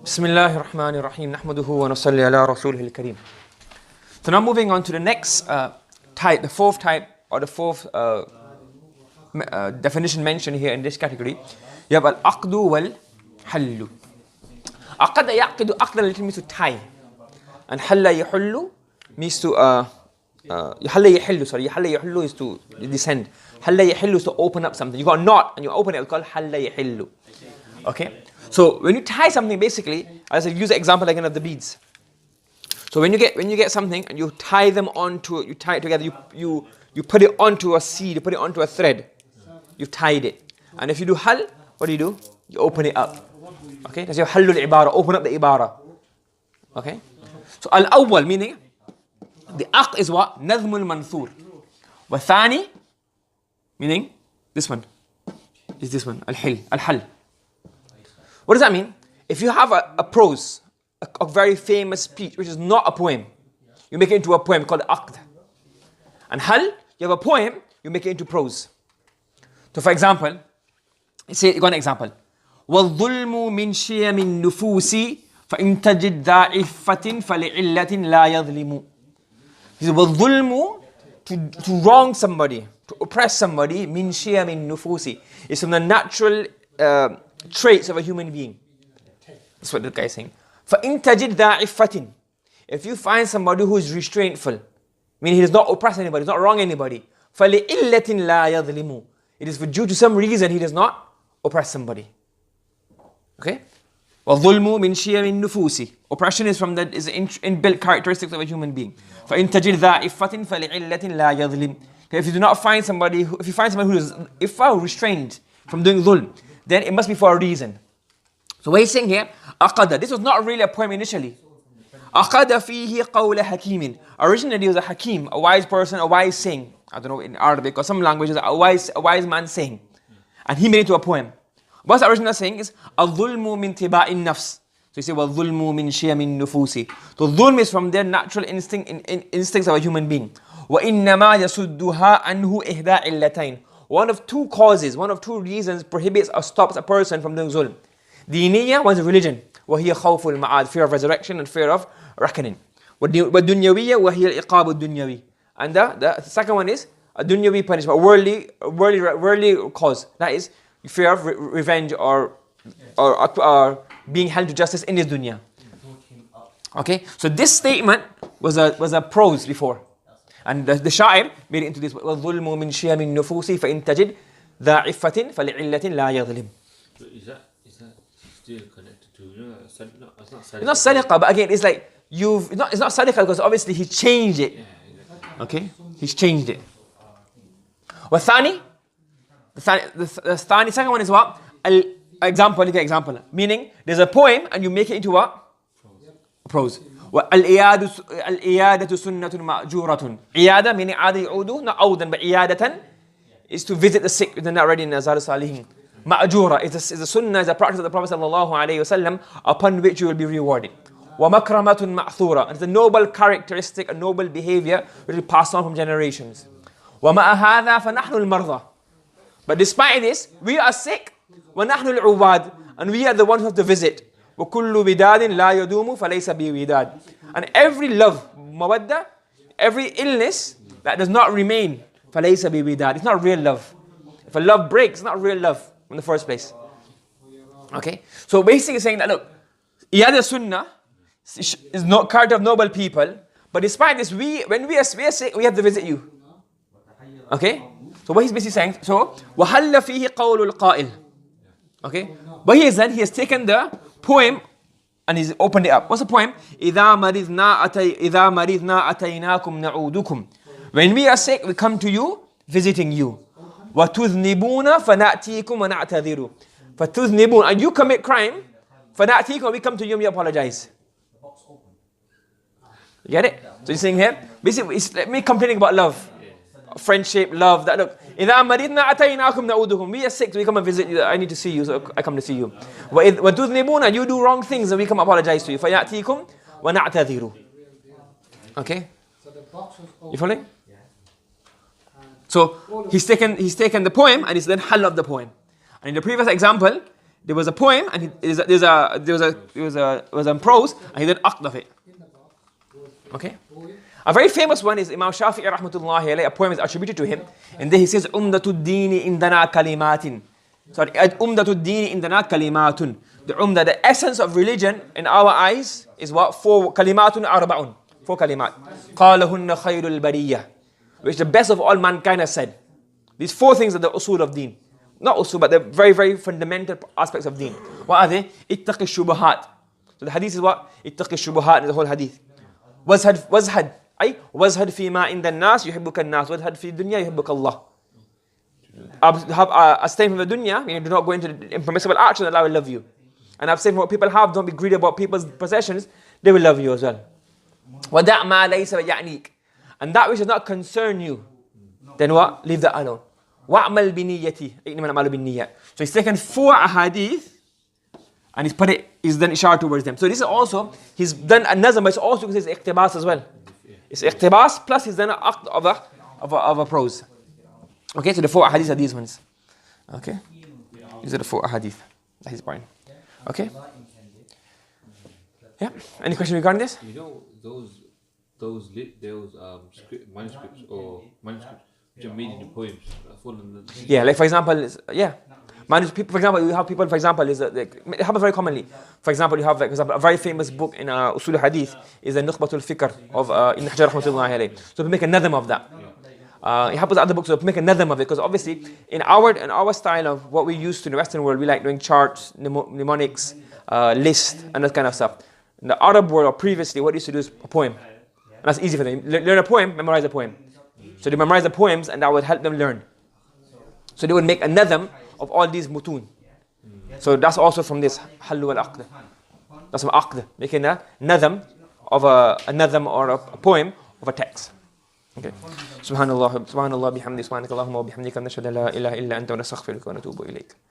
Bismillahir Rahmanir Rahim. Nahmaduhu wa nusalli ala rasulihil kareem. So now moving on to the next type, the fourth type, or the fourth definition mentioned here in this category. You have al-aqdu wal-hallu. Aqada yaqidu, aqda literally means to tie. And halla yahullu means to, halla yahullu is to descend. Halla yahullu is to open up something. You got a knot and you open it, it's called halla yahullu. Okay? So when you tie something, basically, as I use the example again of the beads. So when you get something and you tie them onto, you tie it together, you put it onto a seed, you put it onto a thread. You've tied it. And if you do hal, what do? You open it up. Okay? That's your halul ibara, open up the ibara. Okay? So al-awwal meaning, the aqd is what? Nadhmul manthur. Wa thani, meaning, this one, is this one, al-hal. What does that mean? If you have a prose, a very famous speech, which is not a poem, you make it into a poem called aqd. And hal, you have a poem, you make it into prose. So for example, you got an example. وَالظُّلْمُ مِنْ شِيَمِ النُّفُوسِ فَإِنْ تَجِدْ ذَا عِفَّةٍ فَلِعِلَّةٍ لَا يَظْلِمُ. He said, وَالظُّلْمُ, to wrong somebody, to oppress somebody, مِنْ شِيَمِ النُّفُوسِ, is from the natural traits of a human being. That's what the guy is saying. فَإِنْ تَجِدْ ذَا عِفَّةٍ, if you find somebody who is restraintful, meaning he does not oppress anybody, does not wrong anybody, فَلِعِلَّةٍ لَا يَظْلِمُ, it is for due to some reason he does not oppress somebody. Okay? وَالظُّلْمُ مِنْ شِيَمِ النُّفُوسِ, oppression is from the inbuilt characteristics of a human being. فَإِنْ تَجِدْ ذَا عِفَّةٍ فَلِعِلَّةٍ لَا يَظْلِمُ. If you do not find somebody, if you find somebody who is restrained from doing dhulm, then it must be for a reason. So what he's saying here, aqada, this was not really a poem initially. Aqada fihi qawla hakimin. Originally it was a hakim, a wise person, a wise saying. I don't know, in Arabic or some languages, a wise man saying. And he made it into a poem. What's the original saying is, al-dhulmu min tiba'in nafs. So you say, wal-dhulmu min shiyamin nufusi. So dhulm is from their natural instincts of a human being. وَإِنَّمَا يَسُدُّهَا أَنْهُ إِهْدَى عِلَّتَيْنِ. One of two causes, one of two reasons prohibits or stops a person from doing zulm. Diniya was religion. وَهِيَ خَوْفُ الْمَعَادِ, fear of resurrection and fear of reckoning. وَالدُّنْيَوِيَّ وَهِيَ الْإِقَابُ الدُّنْيَوِي. And the second one is a dunyawi punishment, a worldly cause. That is fear of revenge or being held to justice in this dunya. Okay, so this statement was a prose before, and the sha'ir made it into this. وَالظُّلْمُ مِنْ شِيَمِ النُّفُوسِ فَإِنْ تَجِدْ ذَا عِفَّةٍ فَلِعِلَّةٍ لَا يَظْلِمُ. Is that still connected to? It's not sadiqa, but again, it's like it's not sadiqa because obviously he changed it. Okay, he's changed it. Wathani, the second one is what? Example. Meaning, there's a poem and you make it into what? Prose. Al-iyadatu sunnatun ma'juratun. Iyada meaning ada yu'udu, not awdan, but iyadatan is to visit the sick. They're not ready in Azhar Salihin. Ma'jura is a sunnah, is a practice of the Prophet sallallahu alayhi wasallam, upon which you will be rewarded. وَمَكْرَمَةٌ مَأْثُورَةٌ. It's a noble characteristic, a noble behavior which will pass on from generations. وَمَا هَذَا فَنَحْنُ الْمَرْضَى. But despite this, we are sick. وَنَحْنُ الْعُبَادِ. And we are the ones who have to visit. وَكُلُّ بِدَادٍ لَا يَدُومُ فَلَيْسَ بِوِدَادٍ. And every love, mawadda, every illness that does not remain, فَلَيْسَ بِوِدَادٍ. It's not real love. If a love breaks, it's not real love in the first place. Okay? So basically saying that, look, iyada sunnah is not character of noble people, but despite this, when we are sick, we have to visit you. Okay? So what he's basically saying, so وَحَلَّ فِيهِ قَوْلُ الْقَائِلِ. Okay? What he has done, he has taken the poem and he's opened it up. What's the poem? إِذَا مَرِضْنَا أَتَيْنَاكُمْ نَعُودُكُمْ. When we are sick, we come to you, visiting you. وَتُذْنِبُونَ فَنَأْتِيكُمْ وَنَعْتَذِرُ. فَتُذْنِبُونَ, and you commit crime, فَنَأْتِيكُمْ, we come to you and we apologize. You get it? So he's saying here, basically, it's like me complaining about love, friendship, love. That look, إِذَا مَرِضْنَا أَتَيْنَاكُمْ نَعُودُكُمْ. We are sick, so we come and visit you. I need to see you, so I come to see you. وَتُذْنِبُونَ, you do wrong things, and we come apologize to you. فَيَأْتِيكُمْ وَنَعْتَذِرُ. Okay? You following? So he's taken the poem and he's then hal of the poem. And in the previous example, there was a poem, and there was a prose, and he did aqd of it. Okay? A very famous one is Imam Shafi'i rahmatullahi alayhi, a poem is attributed to him, and there he says, Umdatud Dini indana kalimatin. Sorry, Umdatud Dini indana kalimatun. The essence of religion in our eyes is what? 4 kalimatun arba'un. 4 kalimat. Qalahunna khayrul bariyah. Which the best of all mankind has said. These 4 things are the usul of deen. Not usul, but the very, very fundamental aspects of deen. What are they? Ittaqi shubuhat. So the hadith is what? Ittaqi shubuhat is the whole hadith. Wazhad. Wazhad fi ma inda nas yuhibbuka an-nas. Wazhad fi dunya yuhibbuka Allah. Abstain from the dunya, meaning do not go into the impermissible action, Allah will love you. And abstain from what people have, don't be greedy about people's possessions, they will love you as well. وَدَعْ مَا لَيْسَ يَعْنِيكَ. And that which does not concern you, then what? Leave that alone. وَأْمَلْ بِنِيَّتِي. إِنَّمَا الْأَعْمَالُ بِالنِّيَّاتِ. So he's taken 4 ahadith and he's done ishar towards them. So this is also, he's done a nazm, but it's also because it's iqtibas as well. It's iqtibas plus he's done an aqd of a prose. Okay, so the 4 ahadith are these ones. Okay, these are the 4 ahadith that he's buying. Okay. Yeah. Any question regarding this? You know those manuscripts which are made into poems. Yeah, like for example, yeah. For example, you have people. For example, it happens very commonly. For example, you have like, for example, a very famous book in Usul Hadith is the Nukhbatul Fikr of Ibn Hajar rahmatullahi alayhi. So we make a nadam of that. It happens in other books, so make a nadam of it, because obviously in our style of what we used to in the Western world, we like doing charts, mnemonics, lists, and that kind of stuff. In the Arab world, or previously, what they used to do is a poem. And that's easy for them. Learn a poem, memorize a poem. So they memorize the poems, and that would help them learn. So they would make a nadam of all these mutun. So that's also from this Al-Hall wal-Aqd. That's from aqd, making a nadam of a nadam or a poem of a text. Okay. Subhanallah bihamdi, subhanakallahumma wa bihamdika, nashhadu an la ilaha illa anta wa nastaghfiruka wa natubu ilayk.